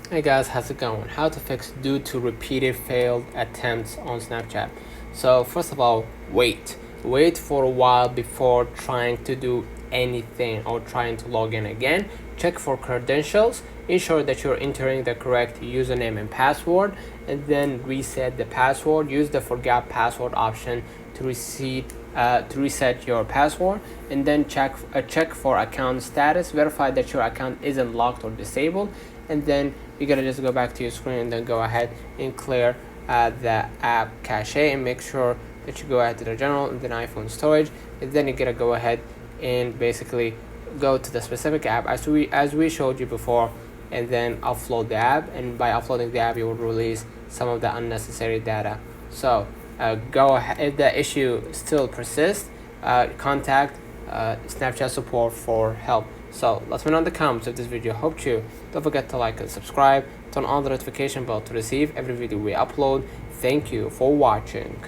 Hey guys, how's it going? How to fix due to repeated failed attempts on Snapchat. So first of all, wait for a while before trying to do anything or trying to log in again. Check for credentials, ensure that you're entering the correct username and password, and then reset the password. Use the forgot password option to reset your password, and then check for account status. Verify that your account isn't locked or disabled, and then you're gonna just go back to your screen and then go ahead and clear the app cache, and make sure that you go ahead to the general and then iPhone storage, and then you're gonna go ahead and basically go to the specific app as we showed you before, and then upload the app. And by uploading the app, you will release some of the unnecessary data. So go ahead. If the issue still persists, contact Snapchat support for help. So let me know in the comments if this video helped you. Don't forget to like and subscribe. Turn on the notification bell to receive every video we upload. Thank you for watching.